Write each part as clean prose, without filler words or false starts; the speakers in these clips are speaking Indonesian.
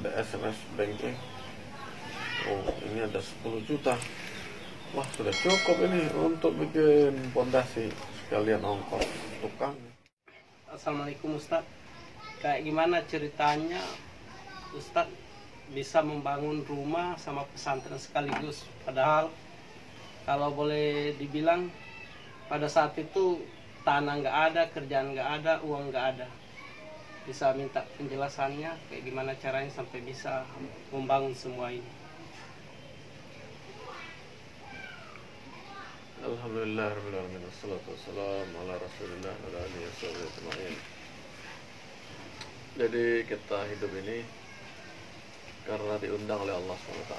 ada SMS banking. Oh, ini ada 10 juta. Wah, sudah cukup ini untuk bikin pondasi sekalian ongkos tukang. Assalamualaikum Ustadz. Kayak gimana ceritanya Ustadz bisa membangun rumah sama pesantren sekaligus? Padahal kalau boleh dibilang pada saat itu tanah nggak ada, kerjaan nggak ada, uang nggak ada. Bisa minta penjelasannya kayak gimana caranya sampai bisa membangun semua ini? Alhamdulillahirrahmanirrahim. Wassalatu wassalamu ala rasulillah wa ala alihi wasallam. Jadi kita hidup ini karena diundang oleh Allah SWT.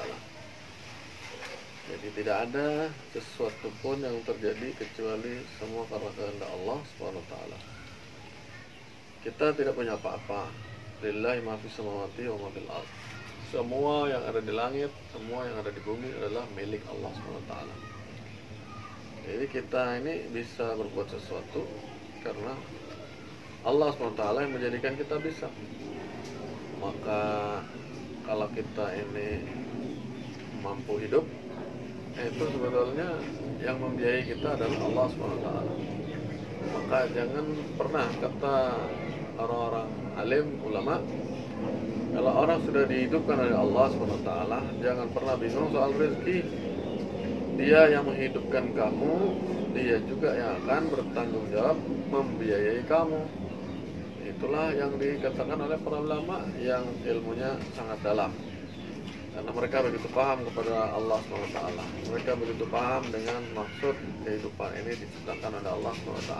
Jadi tidak ada sesuatu pun yang terjadi kecuali semua karena kehendak Allah SWT. Kita tidak punya apa-apa. Lillahi ma fis samawati wa ma fil ardh. Semua yang ada di langit, semua yang ada di bumi adalah milik Allah SWT. Jadi kita ini bisa berbuat sesuatu karena Allah SWT yang menjadikan kita bisa. Maka kalau kita ini mampu hidup, itu sebetulnya yang membiayai kita adalah Allah SWT. Maka jangan pernah kata orang-orang alim, ulama, kalau orang sudah dihidupkan oleh Allah SWT, jangan pernah bingung soal rezeki. Dia yang menghidupkan kamu, dia juga yang akan bertanggung jawab membiayai kamu. Itulah yang dikatakan oleh para ulama yang ilmunya sangat dalam. Karena mereka begitu paham kepada Allah SWT. Mereka begitu paham dengan maksud kehidupan ini diciptakan oleh Allah SWT.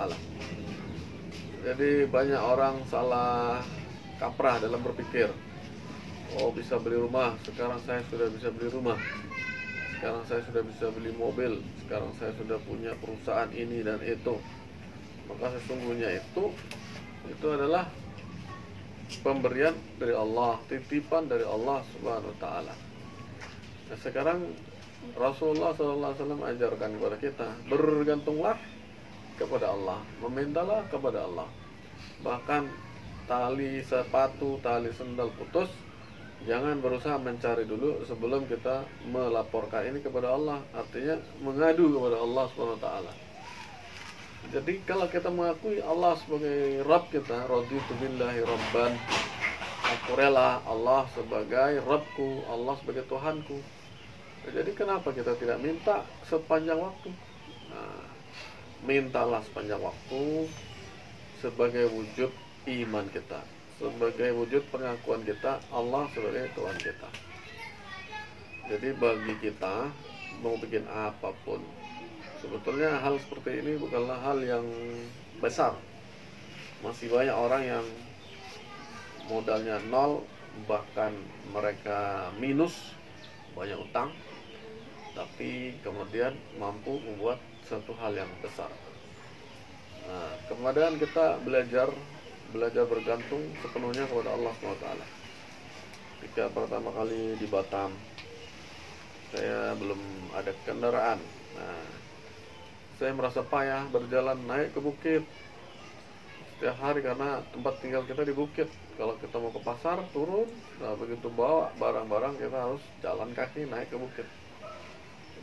Jadi banyak orang salah kaprah dalam berpikir. Oh, bisa beli rumah, sekarang saya sudah bisa beli rumah. Sekarang saya sudah bisa beli mobil. Sekarang saya sudah punya perusahaan ini dan itu. Maka sesungguhnya itu adalah pemberian dari Allah, titipan dari Allah Subhanahu wa taala. Nah, sekarang Rasulullah SAW ajarkan kepada kita, bergantunglah kepada Allah, memintalah kepada Allah. Bahkan tali sepatu, tali sendal putus, jangan berusaha mencari dulu sebelum kita melaporkan ini kepada Allah. Artinya mengadu kepada Allah Subhanahu wa taala. Jadi kalau kita mengakui Allah sebagai Rabb kita, raditu billahi rabban, aku rela Allah sebagai Rabbku, Allah sebagai Tuhanku. Jadi kenapa kita tidak minta sepanjang waktu? Nah, mintalah sepanjang waktu sebagai wujud iman kita, sebagai wujud pengakuan kita Allah sebagai Tuhan kita. Jadi bagi kita mau bikin apapun, sebetulnya hal seperti ini bukanlah hal yang besar. Masih banyak orang yang modalnya nol, bahkan mereka minus, banyak utang, tapi kemudian mampu membuat satu hal yang besar. Nah, kemudian kita belajar bergantung sepenuhnya kepada Allah SWT. Ketika pertama kali di Batam, saya belum ada kendaraan. Nah, saya merasa payah berjalan naik ke bukit setiap hari karena tempat tinggal kita di bukit. Kalau kita mau ke pasar turun, nah begitu bawa barang-barang kita harus jalan kaki naik ke bukit.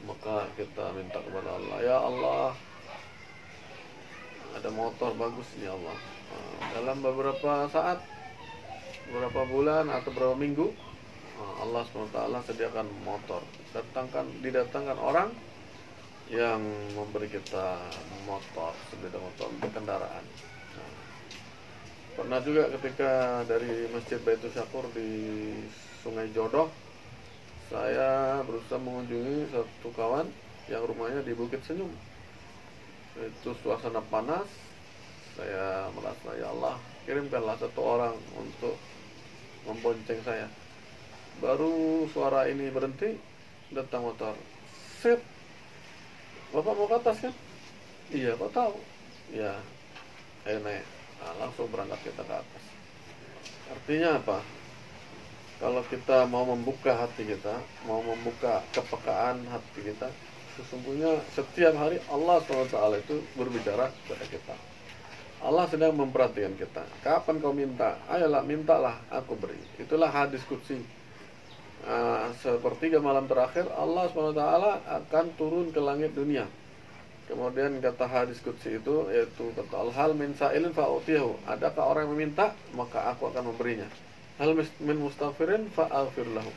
Maka kita minta kepada Allah, ya Allah, ada motor bagus nih Allah. Nah, dalam beberapa saat, beberapa bulan atau beberapa minggu, Allah SWT sediakan motor. Didatangkan orang yang memberi kita motor, sepeda motor untuk kendaraan. Nah, pernah juga ketika dari Masjid Baitul Syakur di Sungai Jodoh, saya berusaha mengunjungi satu kawan yang rumahnya di Bukit Senyum. Itu suasana panas. Saya merasa, ya Allah, kirimkanlah satu orang untuk membonceng saya. Baru suara ini berhenti, datang motor. Set. Bapak mau ke atas kan? Iya, kok tahu? Ya, ayo naik. Nah, langsung berangkat kita ke atas. Artinya apa? Kalau kita mau membuka hati kita, mau membuka kepekaan hati kita, sesungguhnya setiap hari Allah SWT itu berbicara kepada kita. Allah sedang memperhatikan kita. Kapan kau minta? Ayolah, mintalah, aku beri. Itulah hadis qudsi. Sepertiga malam terakhir Allah SWT akan turun ke langit dunia. Kemudian kata hadis qudsi itu, yaitu kata al-hal min sa'ilin fa'utihu. Adakah orang yang meminta, maka aku akan memberinya. Hal min mustaghfirin fa'aghfir lahu.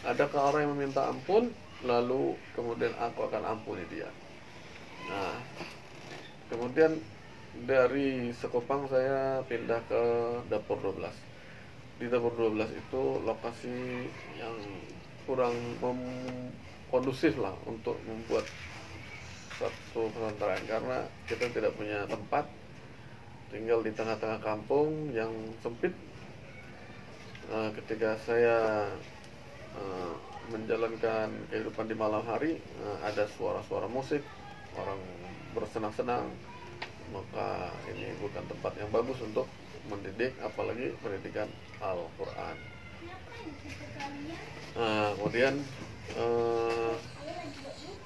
Adakah orang yang meminta ampun, lalu kemudian aku akan ampuni dia. Nah, kemudian dari Sekopang saya pindah ke Dapur 12. Di Dapur 12 itu lokasi yang kurang kondusif lah untuk membuat satu pesantren, karena kita tidak punya tempat, tinggal di tengah-tengah kampung yang sempit. Ketika saya menjalankan kehidupan di malam hari, ada suara-suara musik, orang bersenang-senang, maka ini bukan tempat yang bagus untuk mendidik, apalagi pendidikan Al-Quran. Kemudian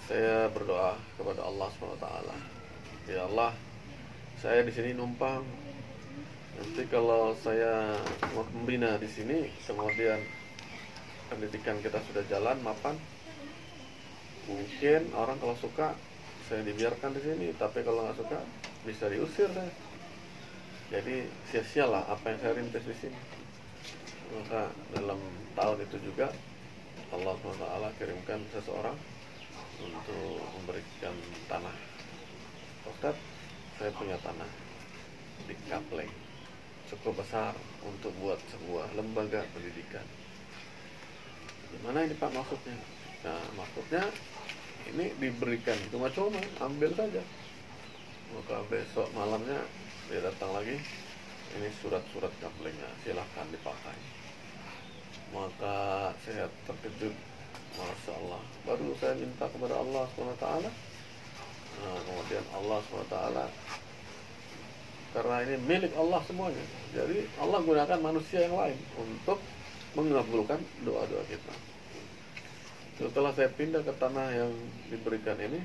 saya berdoa kepada Allah SWT. Ya Allah, saya di sini numpang. Nanti kalau saya mau membina di sini, kemudian pendidikan kita sudah jalan, mapan, mungkin orang kalau suka saya dibiarkan di sini, tapi kalau nggak suka bisa diusir deh. Jadi sia-sialah apa yang saya rintis di sini. Maka dalam tahun itu juga Allah SWT kirimkan seseorang untuk memberikan tanah. Ustaz, saya punya tanah di Kapleng cukup besar untuk buat sebuah lembaga pendidikan. Gimana ini Pak maksudnya? Nah, maksudnya ini diberikan cuma-cuma, ambil saja. Maka besok malamnya dia datang lagi, ini surat-surat Kaplengnya, silahkan dipakai. Maka saya terkejut, Masya Allah. Baru saya minta kepada Allah SWT. Nah, kemudian Allah SWT, karena ini milik Allah semuanya, jadi Allah gunakan manusia yang lain untuk mengabulkan doa-doa kita. Setelah saya pindah ke tanah yang diberikan ini,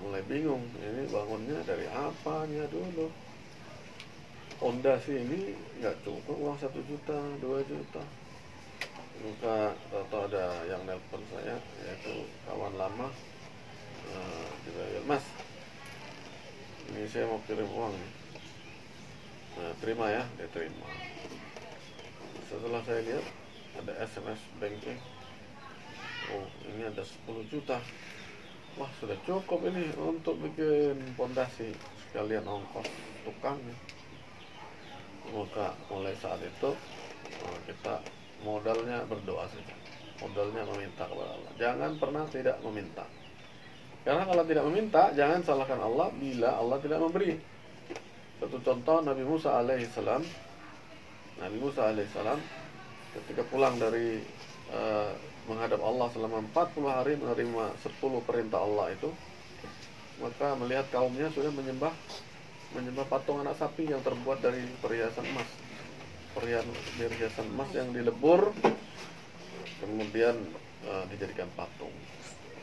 mulai bingung, ini bangunnya dari apanya dulu. Fondasi ini nggak cukup uang 1 juta, 2 juta. Maka atau ada yang nelpon saya, yaitu kawan lama, Mas, ini saya mau kirim uang nih. Nah, terima ya, dia terima. Setelah saya lihat ada SMS banking, oh ini ada 10 juta. Wah, sudah cukup ini untuk bikin fondasi, sekalian ongkos tukangnya. Maka mulai saat itu kita modalnya berdoa saja, modalnya meminta kepada Allah. Jangan pernah tidak meminta. Karena kalau tidak meminta, jangan salahkan Allah bila Allah tidak memberi. Satu contoh, Nabi Musa alaihissalam. Nabi Musa alaihissalam ketika pulang dari menghadap Allah selama 40 hari menerima 10 perintah Allah itu, maka melihat kaumnya sudah menyembah patung anak sapi yang terbuat dari perhiasan emas. Perhiasan emas yang dilebur, kemudian dijadikan patung.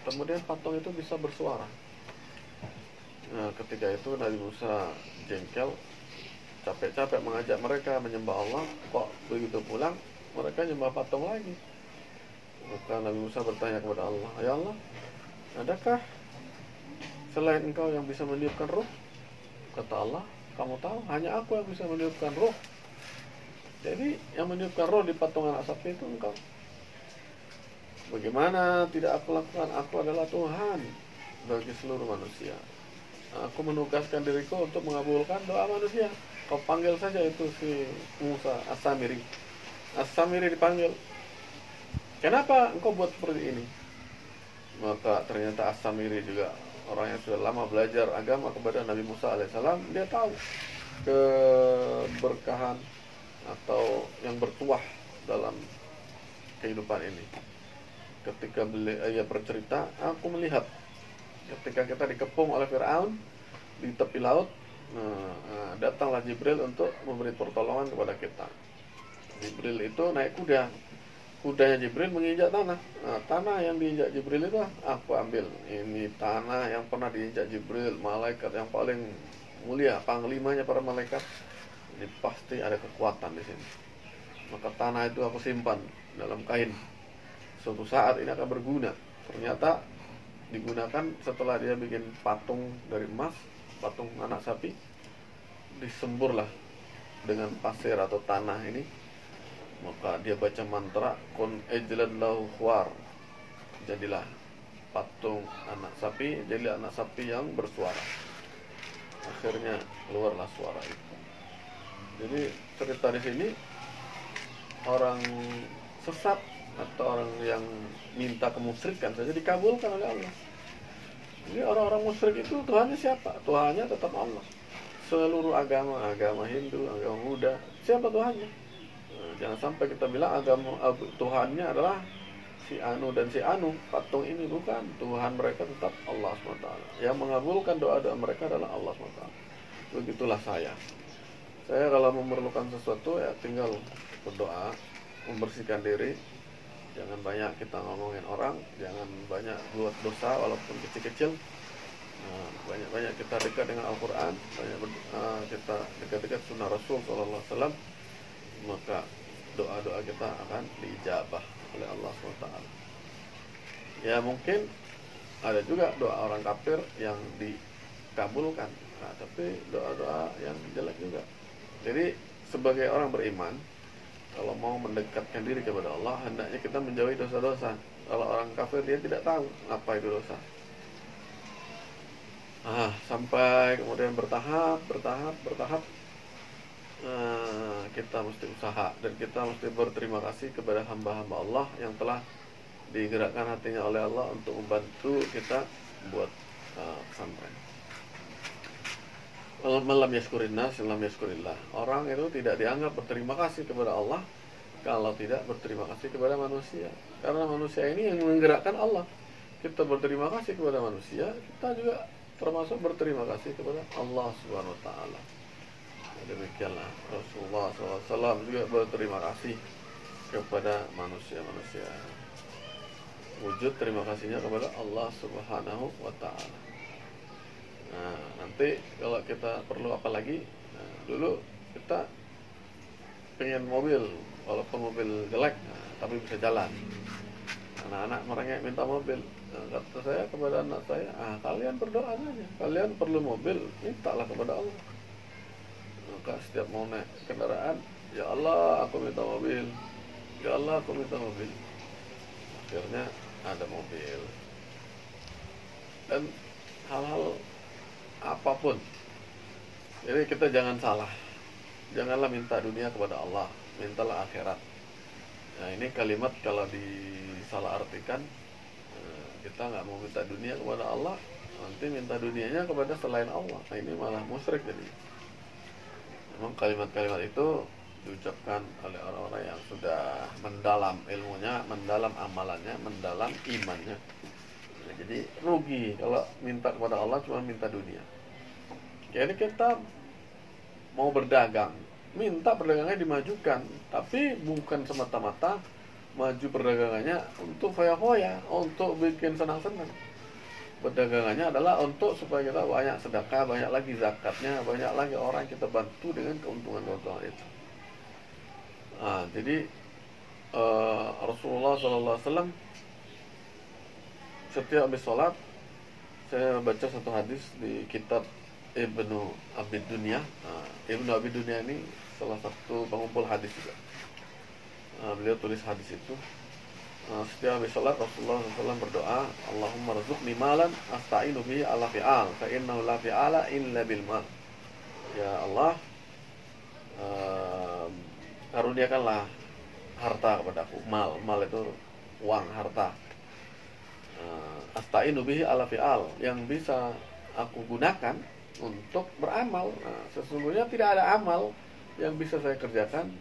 Kemudian patung itu bisa bersuara. Nah, ketika itu Nabi Musa jengkel, capek-capek mengajak mereka menyembah Allah, kok begitu pulang mereka nyembah patung lagi. Maka Nabi Musa bertanya kepada Allah, ya Allah, adakah selain engkau yang bisa meniupkan ruh? Kata Allah, kamu tahu hanya aku yang bisa meniupkan ruh. Jadi yang meniupkan ruh di patung anak sapi itu engkau. Bagaimana tidak aku lakukan? Aku adalah Tuhan bagi seluruh manusia. Aku menugaskan diriku untuk mengabulkan doa manusia. Kau panggil saja itu si Musa As-Samiri. As-Samiri dipanggil. Kenapa engkau buat seperti ini? Maka ternyata As-Samiri juga orang yang sudah lama belajar agama kepada Nabi Musa alaihissalam. Dia tahu keberkahan atau yang bertuah dalam kehidupan ini. Ketika ia bercerita, aku melihat ketika kita dikepung oleh Fir'aun di tepi laut, datanglah Jibril untuk memberi pertolongan kepada kita. Jibril itu naik kuda. Kudanya Jibril menginjak tanah. Nah, tanah yang diinjak Jibril itu aku ambil. Ini tanah yang pernah diinjak Jibril, malaikat yang paling mulia, panglimanya para malaikat, ini pasti ada kekuatan di sini. Maka tanah itu aku simpan dalam kain. Suatu saat ini akan berguna. Ternyata digunakan setelah dia bikin patung dari emas, patung anak sapi, disemburlah dengan pasir atau tanah ini. Maka dia baca mantra kun ejlan lahu khwar, jadilah patung anak sapi, jadilah anak sapi yang bersuara. Akhirnya keluarlah suara itu. Jadi cerita di sini orang sesat atau orang yang minta kemusyrikan saja dikabulkan oleh Allah. Jadi orang-orang musyrik itu Tuhannya siapa? Tuhannya tetap Allah. Seluruh agama, agama Hindu, agama Buddha, siapa Tuhannya? Jangan sampai kita bilang agama Tuhannya adalah si Anu dan si Anu. Patung ini bukan. Tuhan mereka tetap Allah SWT. Yang mengabulkan doa-doa mereka adalah Allah SWT. Begitulah saya. Saya kalau memerlukan sesuatu ya tinggal berdoa, membersihkan diri. Jangan banyak kita ngomongin orang, jangan banyak buat dosa walaupun kecil-kecil. Banyak-banyak kita dekat dengan Al-Quran, banyak kita dekat-dekat sunnah Rasul SAW, maka doa-doa kita akan diijabah oleh Allah SWT. Ya mungkin ada juga doa orang kafir yang dikabulkan, tapi doa-doa yang jelek juga. Jadi sebagai orang beriman, kalau mau mendekatkan diri kepada Allah, hendaknya kita menjauhi dosa-dosa. Kalau orang kafir dia tidak tahu apa itu dosa. Sampai kemudian bertahap, kita mesti usaha dan kita mesti berterima kasih kepada hamba-hamba Allah yang telah digerakkan hatinya oleh Allah untuk membantu kita buat pesantren. Malam yaskurin nas, lam yaskurillah. Orang itu tidak dianggap berterima kasih kepada Allah kalau tidak berterima kasih kepada manusia. Karena manusia ini yang menggerakkan Allah. Kita berterima kasih kepada manusia, kita juga termasuk berterima kasih kepada Allah Subhanahu wa taala. Demikianlah Rasulullah SAW juga berterima kasih kepada manusia-manusia. Wujud terima kasihnya kepada Allah Subhanahu wa taala. Nanti kalau kita perlu apa lagi, dulu kita pengen mobil, walaupun mobil jelek, tapi bisa jalan. Anak-anak mereka minta mobil. Kata saya kepada anak saya, kalian berdoa saja. Kalian perlu mobil, mintalah kepada Allah. Maka setiap mau naik kendaraan, ya Allah aku minta mobil, ya Allah aku minta mobil. Akhirnya ada mobil. Dan hal-hal apapun, jadi kita jangan salah. Janganlah minta dunia kepada Allah, mintalah akhirat. Nah ini kalimat kalau disalah artikan, kita nggak mau minta dunia kepada Allah, nanti minta dunianya kepada selain Allah. Nah ini malah musyrik jadi. Memang kalimat-kalimat itu diucapkan oleh orang-orang yang sudah mendalam ilmunya, mendalam amalannya, mendalam imannya. Nah, jadi rugi kalau minta kepada Allah cuma minta dunia. Jadi kita mau berdagang, minta perdagangannya dimajukan, tapi bukan semata-mata maju perdagangannya untuk foya-foya, untuk bikin senang-senang. Perdagangannya adalah untuk supaya kita banyak sedekah, banyak lagi zakatnya, banyak lagi orang kita bantu dengan keuntungan-keuntungan itu. Jadi Rasulullah SAW setiap habis sholat, saya baca satu hadis di kitab Ibnu Abi Dunya. Ibnu Abi Dunya ini salah satu pengumpul hadis juga. Beliau tulis hadis itu. Setiap habis sholat Rasulullah SAW berdoa, Allahumma rzuqni malan asta'inu bihi ala fi'al fa innahu la fi'ala illa bil mal. Ya Allah, karuniakanlah harta kepadaku. Mal itu uang, harta. Asta'inu bihi ala fi'al, yang bisa aku gunakan untuk beramal. Sesungguhnya tidak ada amal yang bisa saya kerjakan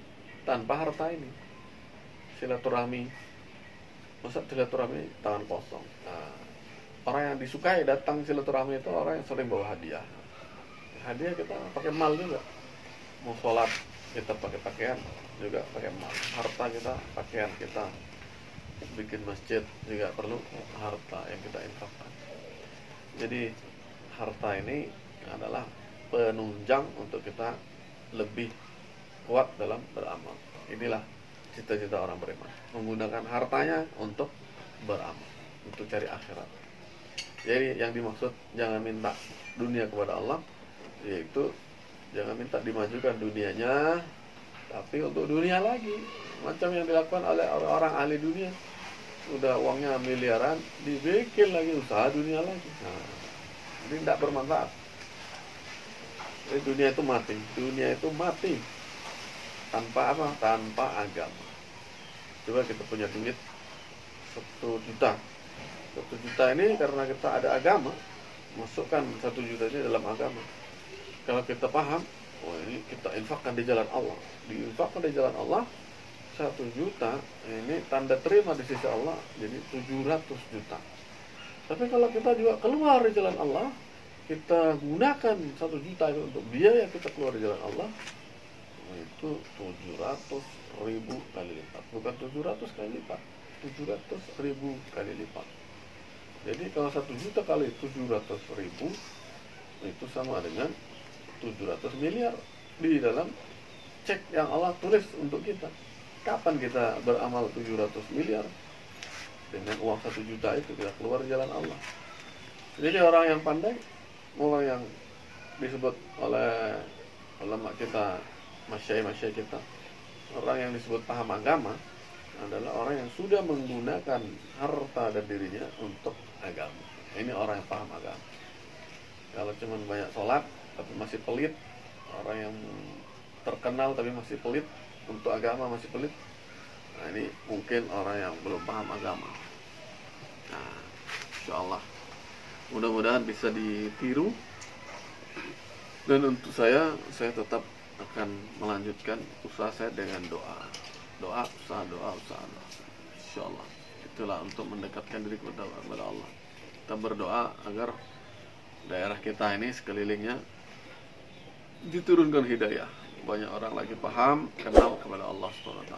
tanpa harta ini. Silaturahmi, masa silaturahmi tangan kosong. Orang yang disukai datang silaturahmi itu orang yang sering bawa hadiah. Hadiah kita pakai mal juga. Mau sholat kita pakai pakaian juga pakai mal. Harta kita, pakaian kita, bikin masjid juga perlu harta yang kita infakkan. Jadi harta ini adalah penunjang untuk kita lebih kuat dalam beramal. Inilah cita-cita orang beriman, menggunakan hartanya untuk beramal, untuk cari akhirat. Jadi yang dimaksud jangan minta dunia kepada Allah, yaitu jangan minta dimajukan dunianya, tapi untuk dunia lagi, macam yang dilakukan oleh orang ahli dunia. Udah uangnya miliaran, dibikin lagi usaha dunia lagi. Nah, ini tidak bermanfaat. Jadi dunia itu mati. Dunia itu mati tanpa apa? Tanpa agama. Coba kita punya duit 1 juta. 1 juta ini karena kita ada agama, masukkan 1 juta ini dalam agama. Kalau kita paham, oh ini kita infakkan di jalan Allah. Diinfakkan di jalan Allah, 1 juta ini tanda terima di sisi Allah, jadi 700 juta. Tapi kalau kita juga keluar di jalan Allah, kita gunakan 1 juta itu untuk biaya kita keluar di jalan Allah, itu 700.000 kali lipat. Bukan 700 kali lipat, 700.000 kali lipat. Jadi kalau 1 juta kali 700.000 itu sama dengan 700 miliar di dalam cek yang Allah tulis untuk kita. Kapan kita beramal 700 miliar? Dengan uang 1 juta itu kita keluar jalan Allah. Jadi orang yang pandai, mulai yang disebut oleh ulama kita, masyayikh kita, orang yang disebut paham agama adalah orang yang sudah menggunakan harta dan dirinya untuk agama. Ini orang yang paham agama. Kalau cuma banyak sholat tapi masih pelit, orang yang terkenal tapi masih pelit, untuk agama masih pelit, nah ini mungkin orang yang belum paham agama. Nah, insyaallah mudah-mudahan bisa ditiru. Dan untuk saya tetap akan melanjutkan usaha saya dengan doa, usaha. Insyaallah itulah untuk mendekatkan diri kepada Allah. Kita berdoa agar daerah kita ini sekelilingnya diturunkan hidayah, banyak orang lagi paham, kenal kepada Allah SWT.